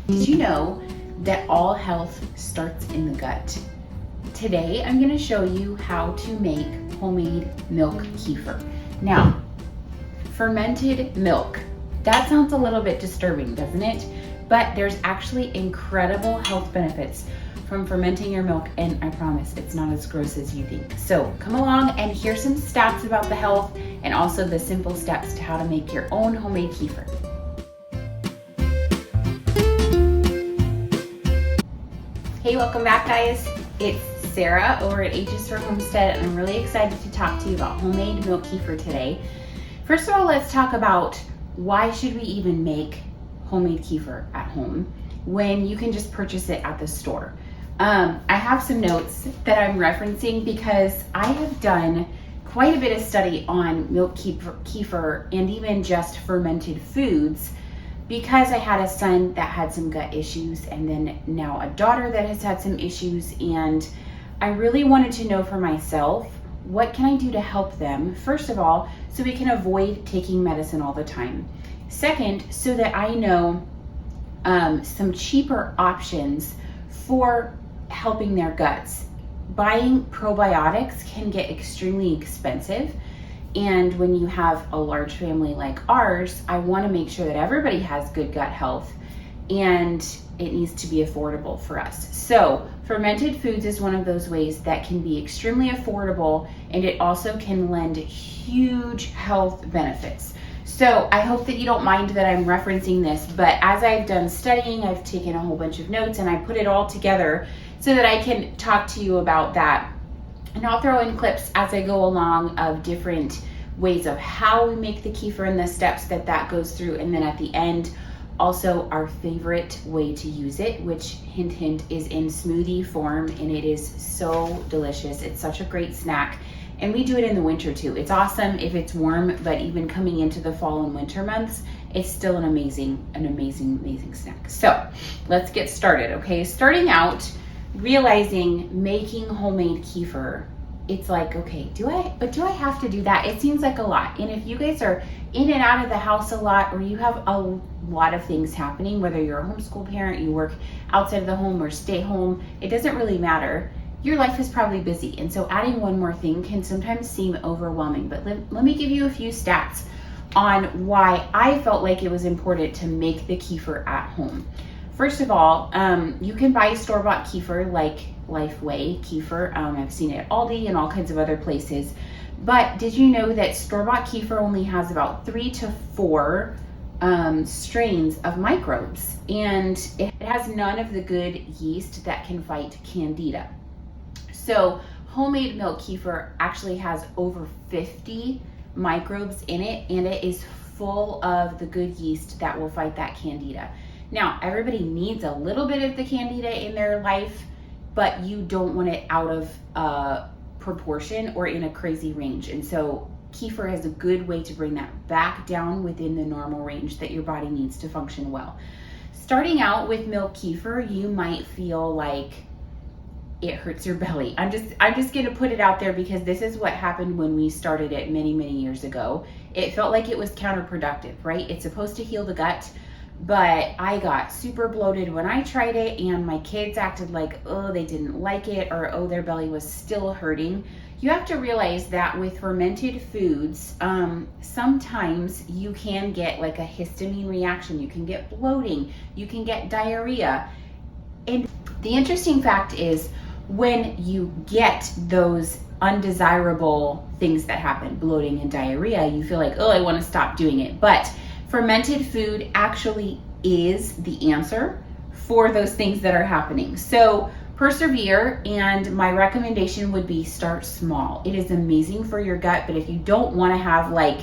Did you know that all health starts in the gut? Today, I'm going to show you how to make homemade milk kefir. Now, fermented milk. That sounds a little bit disturbing, doesn't it? But there's actually incredible health benefits from fermenting your milk, and I promise it's not as gross as you think. So come along and hear some stats about the health and also the simple steps to how to make your own homemade kefir. Hey, welcome back guys. It's Sarah over at H's for Homestead, and I'm really excited to talk to you about homemade milk kefir today. First of all, let's talk about why should we even make homemade kefir at home when you can just purchase it at the store. I have some notes that I'm referencing because I have done quite a bit of study on milk kefir and even just fermented foods, because I had a son that had some gut issues and then now a daughter that has had some issues, and I really wanted to know for myself, what can I do to help them? First of all, so we can avoid taking medicine all the time. Second, so that I know some cheaper options for helping their guts. Buying probiotics can get extremely expensive, and when you have a large family like ours, I want to make sure that everybody has good gut health, and it needs to be affordable for us. So fermented foods is one of those ways that can be extremely affordable, and it also can lend huge health benefits. So I hope that you don't mind that I'm referencing this, but as I've done studying, I've taken a whole bunch of notes and I put it all together so that I can talk to you about that. And I'll throw in clips as I go along of different ways of how we make the kefir and the steps that goes through. And then at the end, also our favorite way to use it, which hint, hint, is in smoothie form. And it is so delicious. It's such a great snack. And we do it in the winter too. It's awesome if it's warm, but even coming into the fall and winter months, it's still an amazing snack. So let's get started, okay? Starting out, realizing making homemade kefir, it's like, okay, do I have to do that? It seems like a lot. And if you guys are in and out of the house a lot, or you have a lot of things happening, whether you're a homeschool parent, you work outside of the home or stay home, it doesn't really matter. Your life is probably busy, and so adding one more thing can sometimes seem overwhelming. But let me give you a few stats on why I felt like it was important to make the kefir at home. First of all, you can buy store-bought kefir like Lifeway kefir. I've seen it at Aldi and all kinds of other places. But did you know that store-bought kefir only has about 3 to 4 strains of microbes, and it has none of the good yeast that can fight candida. So homemade milk kefir actually has over 50 microbes in it, and it is full of the good yeast that will fight that candida. Now, everybody needs a little bit of the candida in their life, but you don't want it out of proportion or in a crazy range. And so kefir is a good way to bring that back down within the normal range that your body needs to function well. Starting out with milk kefir, you might feel like it hurts your belly. I'm just gonna put it out there because this is what happened when we started it many years ago. It felt like it was counterproductive, right? It's supposed to heal the gut, but I got super bloated when I tried it, and my kids acted like, oh, they didn't like it, or oh, their belly was still hurting. You have to realize that with fermented foods, sometimes you can get like a histamine reaction, you can get bloating, you can get diarrhea. And the interesting fact is, when you get those undesirable things that happen, bloating and diarrhea, you feel like, oh, I want to stop doing it. But fermented food actually is the answer for those things that are happening. So persevere, and my recommendation would be start small. It is amazing for your gut, but if you don't want to have like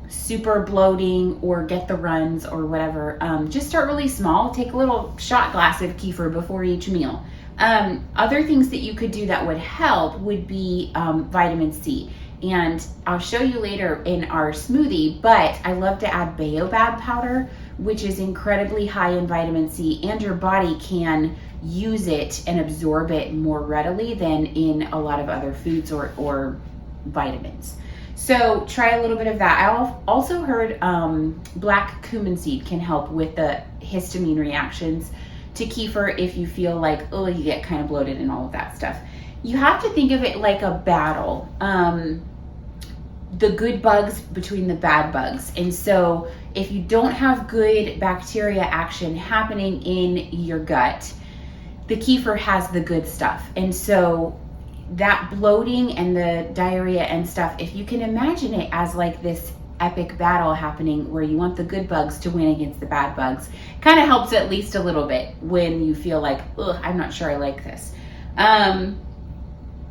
super bloating or get the runs or whatever, just start really small. Take a little shot glass of kefir before each meal. Other things that you could do that would help would be vitamin C. And I'll show you later in our smoothie, but I love to add baobab powder, which is incredibly high in vitamin C, and your body can use it and absorb it more readily than in a lot of other foods or vitamins. So try a little bit of that. I also heard black cumin seed can help with the histamine reactions to kefir if you feel like, oh, you get kind of bloated and all of that stuff. You have to think of it like a battle. The good bugs between the bad bugs. And so if you don't have good bacteria action happening in your gut, the kefir has the good stuff. And so that bloating and the diarrhea and stuff, if you can imagine it as like this epic battle happening where you want the good bugs to win against the bad bugs, kind of helps at least a little bit when you feel like, ugh, I'm not sure I like this.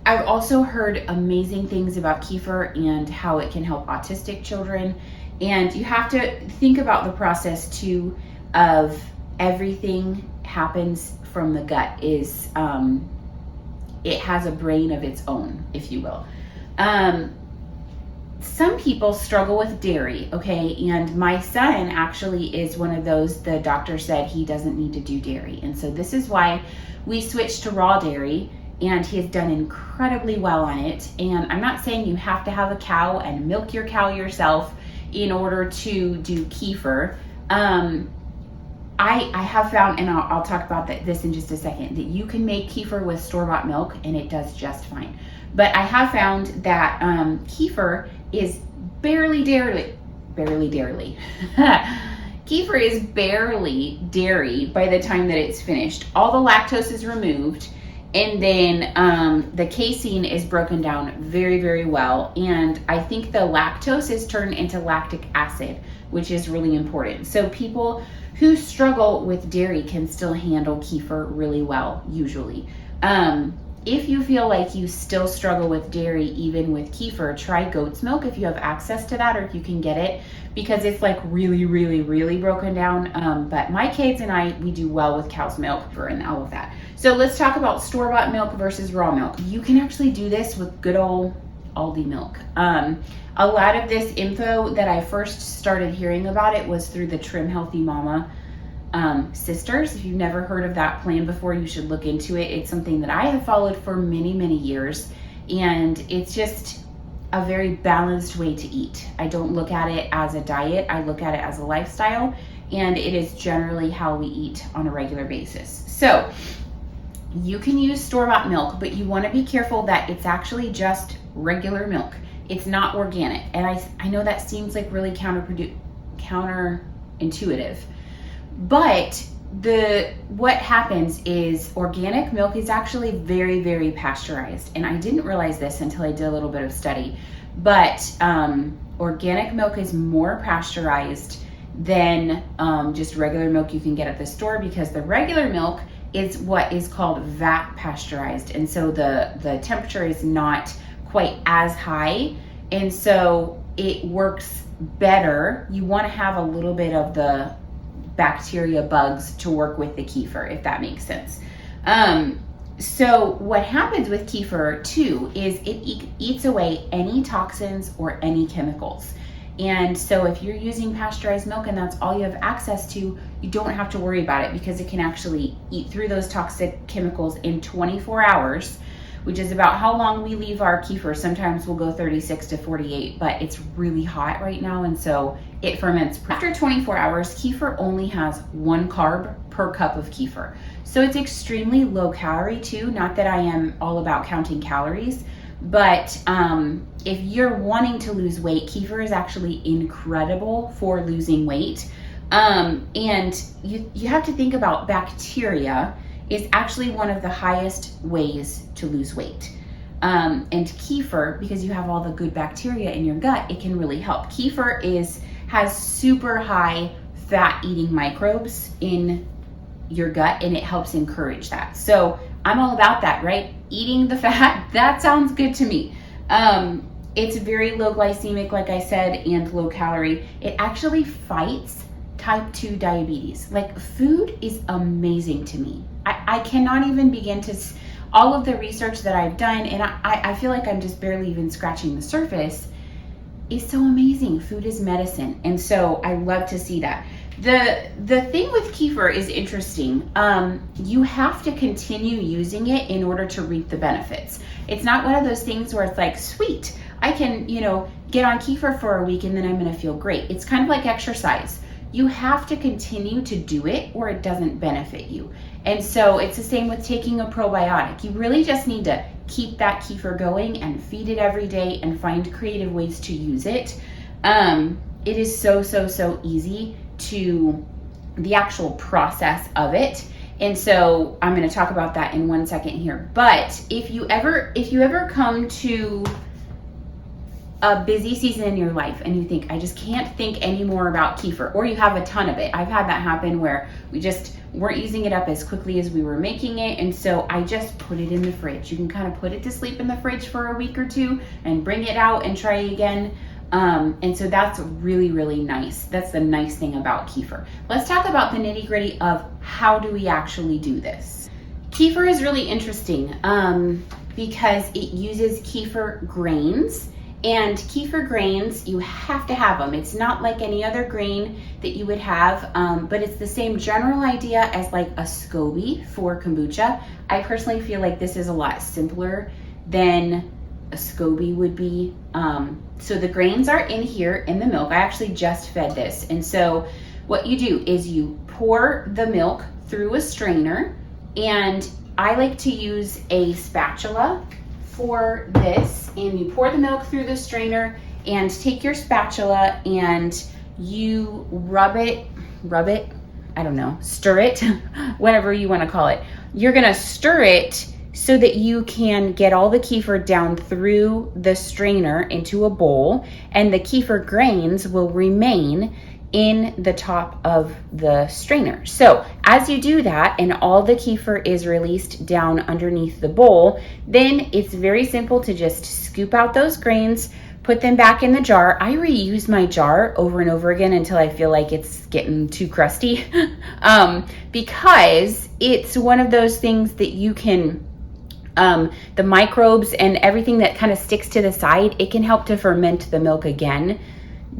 I've also heard amazing things about kefir and how it can help autistic children. And you have to think about the process too of everything happens from the gut is, it has a brain of its own, if you will. Some people struggle with dairy, okay? And my son actually is one of those, the doctor said he doesn't need to do dairy. And so this is why we switched to raw dairy, and he has done incredibly well on it. And I'm not saying you have to have a cow and milk your cow yourself in order to do kefir. I have found, and I'll talk about this in just a second, that you can make kefir with store-bought milk and it does just fine. But I have found that kefir is barely dairy. Kefir is barely dairy by the time that it's finished. All the lactose is removed, and then the casein is broken down very, very well. And I think the lactose is turned into lactic acid, which is really important. So people who struggle with dairy can still handle kefir really well, usually. If you feel like you still struggle with dairy, even with kefir, try goat's milk if you have access to that or if you can get it, because it's like really, really, really broken down. But my kids and I, we do well with cow's milk and all of that. So let's talk about store-bought milk versus raw milk. You can actually do this with good old Aldi milk. A lot of this info that I first started hearing about it was through the Trim Healthy Mama sisters. If you've never heard of that plan before, you should look into it. It's something that I have followed for many, many years, and it's just a very balanced way to eat. I don't look at it as a diet. I look at it as a lifestyle, and it is generally how we eat on a regular basis. So you can use store-bought milk, but you want to be careful that it's actually just regular milk. It's not organic. And I know that seems like really counterintuitive, but what happens is organic milk is actually very, very pasteurized. And I didn't realize this until I did a little bit of study, but organic milk is more pasteurized than just regular milk you can get at the store, because the regular milk is what is called vat pasteurized. And so the temperature is not quite as high. And so it works better. You want to have a little bit of the bacteria bugs to work with the kefir, if that makes sense. So what happens with kefir too is it eats away any toxins or any chemicals. And so if you're using pasteurized milk and that's all you have access to, you don't have to worry about it, because it can actually eat through those toxic chemicals in 24 hours, which is about how long we leave our kefir. Sometimes we'll go 36 to 48, but it's really hot right now, and so it ferments. After 24 hours, kefir only has 1 carb per cup of kefir. So it's extremely low calorie too. Not that I am all about counting calories, but if you're wanting to lose weight, kefir is actually incredible for losing weight. And you have to think about bacteria is actually one of the highest ways to lose weight. And kefir, because you have all the good bacteria in your gut, it can really help. Kefir has super high fat eating microbes in your gut, and it helps encourage that. So I'm all about that, right? Eating the fat, that sounds good to me. It's very low glycemic, like I said, and low calorie. It actually fights type 2 diabetes. Like, food is amazing to me. I cannot even begin to, all of the research that I've done, and I feel like I'm just barely even scratching the surface, is so amazing. Food is medicine. And so I love to see that. The thing with kefir is interesting. You have to continue using it in order to reap the benefits. It's not one of those things where it's like, sweet, I can, get on kefir for a week and then I'm going to feel great. It's kind of like exercise. You have to continue to do it or it doesn't benefit you. And so it's the same with taking a probiotic. You really just need to keep that kefir going and feed it every day and find creative ways to use it. It is so easy to the actual process of it. And so I'm going to talk about that in 1 second here. But if you ever come to a busy season in your life and you think, I just can't think anymore about kefir, or you have a ton of it. I've had that happen where we just weren't using it up as quickly as we were making it. And so I just put it in the fridge. You can kind of put it to sleep in the fridge for a week or two and bring it out and try again. And so that's really nice. That's the nice thing about kefir. Let's talk about the nitty gritty of how do we actually do this. Kefir is really interesting because it uses kefir grains. And kefir grains, you have to have them. It's not like any other grain that you would have, but it's the same general idea as like a SCOBY for kombucha. I personally feel like this is a lot simpler than a SCOBY would be. So the grains are in here in the milk. I actually just fed this. And so what you do is you pour the milk through a strainer, and I like to use a spatula for this, and you pour the milk through the strainer and take your spatula and you rub it, I don't know, stir it, whatever you want to call it. You're going to stir it so that you can get all the kefir down through the strainer into a bowl, and the kefir grains will remain in the top of the strainer. So as you do that and all the kefir is released down underneath the bowl, then it's very simple to just scoop out those grains, put them back in the jar. I reuse my jar over and over again until I feel like it's getting too crusty because it's one of those things that you can, the microbes and everything that kind of sticks to the side, it can help to ferment the milk again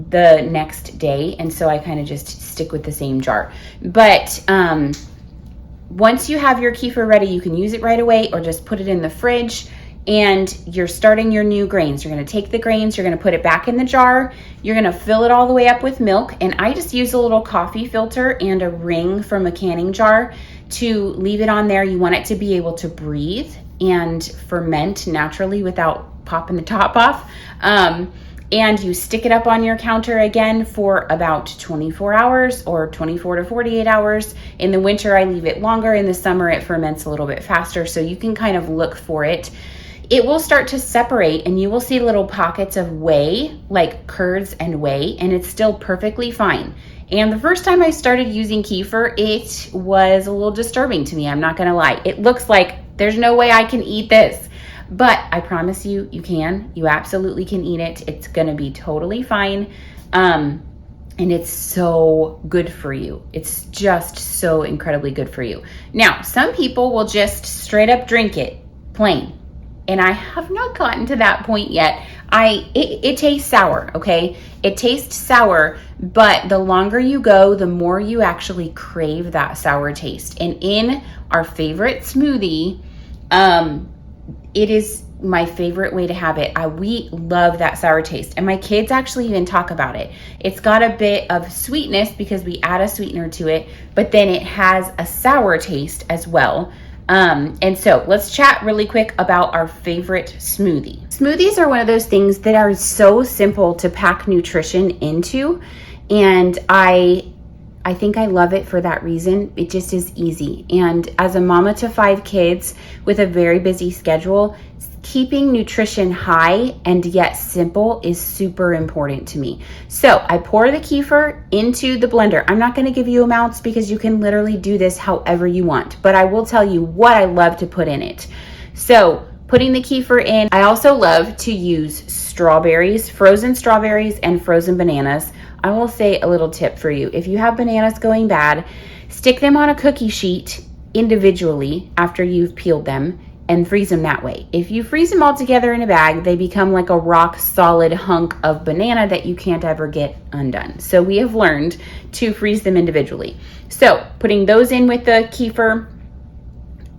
the next day. And so I kind of just stick with the same jar. But once you have your kefir ready, you can use it right away or just put it in the fridge, and you're starting your new grains. You're going to take the grains, you're going to put it back in the jar, you're going to fill it all the way up with milk. And I just use a little coffee filter and a ring from a canning jar to leave it on there. You want it to be able to breathe and ferment naturally without popping the top off. And you stick it up on your counter again for about 24 hours or 24 to 48 hours. In the winter, I leave it longer. In the summer, it ferments a little bit faster. So you can kind of look for it. It will start to separate and you will see little pockets of whey, like curds and whey, and it's still perfectly fine. And the first time I started using kefir, it was a little disturbing to me. I'm not gonna lie. It looks like there's no way I can eat this. But I promise you, you can. You absolutely can eat it. It's going to be totally fine. And it's so good for you. It's just so incredibly good for you. Now, some people will just straight up drink it plain. And I have not gotten to that point yet. It tastes sour, okay? It tastes sour, but the longer you go, the more you actually crave that sour taste. And in our favorite smoothie, it is my favorite way to have it. We love that sour taste. And my kids actually even talk about it. It's got a bit of sweetness because we add a sweetener to it, but then it has a sour taste as well. And so let's chat really quick about our favorite smoothie. Smoothies are one of those things that are so simple to pack nutrition into. And I think I love it for that reason. It just is easy. And as a mama to 5 kids with a very busy schedule, keeping nutrition high and yet simple is super important to me. So I pour the kefir into the blender. I'm not going to give you amounts because you can literally do this however you want, but I will tell you what I love to put in it. So putting the kefir in, I also love to use strawberries, frozen strawberries and frozen bananas. I will say a little tip for you. If you have bananas going bad, stick them on a cookie sheet individually after you've peeled them and freeze them that way. If you freeze them all together in a bag, they become like a rock solid hunk of banana that you can't ever get undone. So we have learned to freeze them individually. So putting those in with the kefir,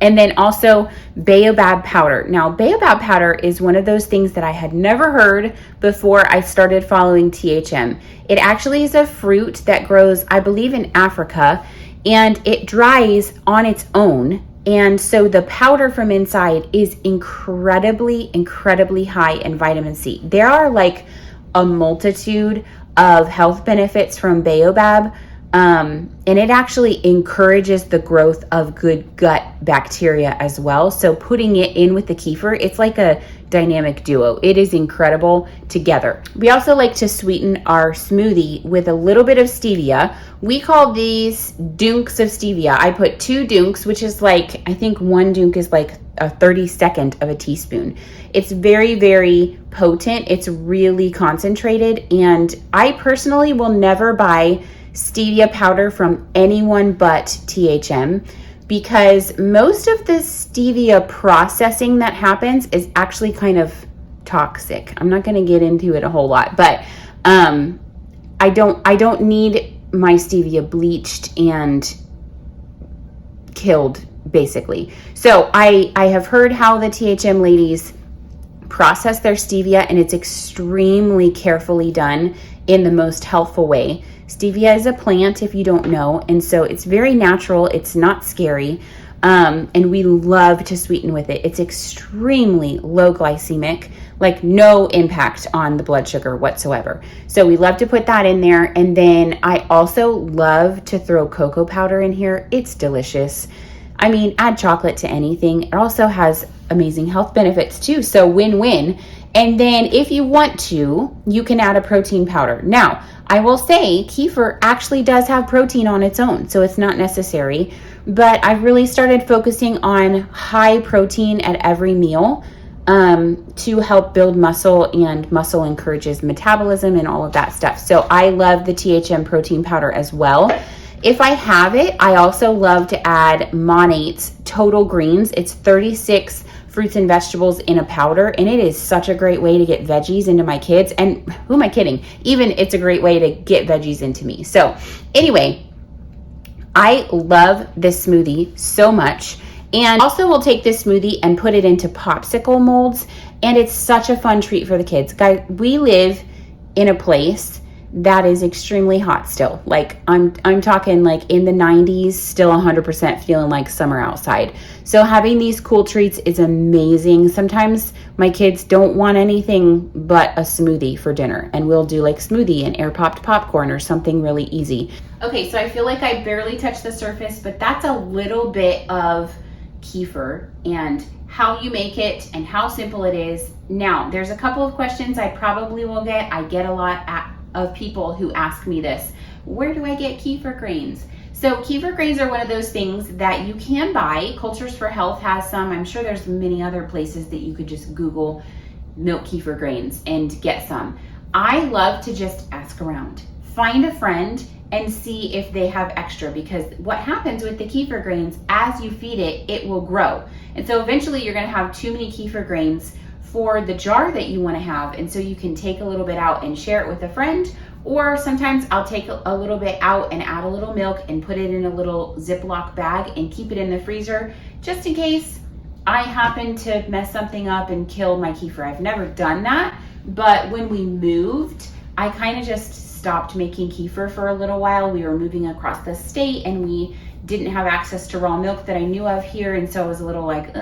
And then also baobab powder. Now, baobab powder is one of those things that I had never heard before I started following THM. It actually is a fruit that grows, I believe, in Africa, and it dries on its own. And so the powder from inside is incredibly, incredibly high in vitamin C. There are like a multitude of health benefits from baobab. And it actually encourages the growth of good gut bacteria as well. So putting it in with the kefir, it's like a dynamic duo. It is incredible together. We also like to sweeten our smoothie with a little bit of stevia. We call these dunks of stevia. I put 2 dunks, which is like, I think 1 dunk is like a 32nd of a teaspoon. It's very, very potent. It's really concentrated. And I personally will never buy stevia powder from anyone but THM, because most of the stevia processing that happens is actually kind of toxic. I'm not going to get into it a whole lot, but I don't need my stevia bleached and killed, basically. So I have heard how the THM ladies process their stevia, and it's extremely carefully done in the most healthful way. Stevia is a plant, if you don't know, and so it's very natural. It's not scary, and we love to sweeten with it. It's extremely low glycemic, like no impact on the blood sugar whatsoever. So we love to put that in there, and then I also love to throw cocoa powder in here. It's delicious. I mean, add chocolate to anything. It also has amazing health benefits too, so win-win. And then if you want to, you can add a protein powder. Now, I will say kefir actually does have protein on its own, so it's not necessary, but I've really started focusing on high protein at every meal to help build muscle, and muscle encourages metabolism and all of that stuff. So I love the THM protein powder as well. If I have it, I also love to add Monate's Total Greens. It's 36 fruits and vegetables in a powder, and it is such a great way to get veggies into my kids. And who am I kidding? Even it's a great way to get veggies into me. So anyway, I love this smoothie so much. And also we'll take this smoothie and put it into popsicle molds, and it's such a fun treat for the kids. Guys, we live in a place that is extremely hot still. Like I'm talking like in the 90s, still 100% feeling like summer outside. So having these cool treats is amazing. Sometimes my kids don't want anything but a smoothie for dinner, and we'll do like smoothie and air popped popcorn or something really easy. Okay, so I feel like I barely touched the surface, but that's a little bit of kefir and how you make it and how simple it is. Now, there's a couple of questions I probably will get. I get a lot of people who ask me this. Where do I get kefir grains? So kefir grains are one of those things that you can buy. Cultures for Health has some. I'm sure there's many other places that you could just Google milk kefir grains and get some. I love to just ask around. Find a friend and see if they have extra, because what happens with the kefir grains, as you feed it, it will grow. And so eventually you're gonna have too many kefir grains for the jar that you want to have, and so you can take a little bit out and share it with a friend, or sometimes I'll take a little bit out and add a little milk and put it in a little Ziploc bag and keep it in the freezer just in case I happen to mess something up and kill my kefir. I've never done that, but when we moved, I kind of just stopped making kefir for a little while. We were moving across the state and we didn't have access to raw milk that I knew of here, and so I was a little like,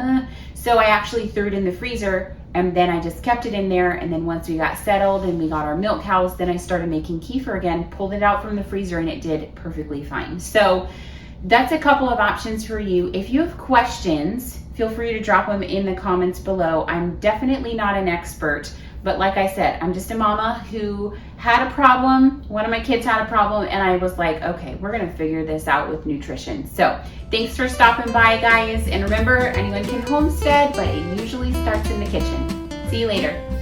So I actually threw it in the freezer, and then I just kept it in there, and then once we got settled and we got our milk cows, then I started making kefir again, pulled it out from the freezer, and it did perfectly fine. So that's a couple of options for you. If you have questions, feel free to drop them in the comments below. I'm definitely not an expert, but like I said, I'm just a mama who had a problem. One of my kids had a problem, and I was like, okay, we're gonna figure this out with nutrition. So thanks for stopping by, guys. And remember, anyone can homestead, but it usually starts in the kitchen. See you later.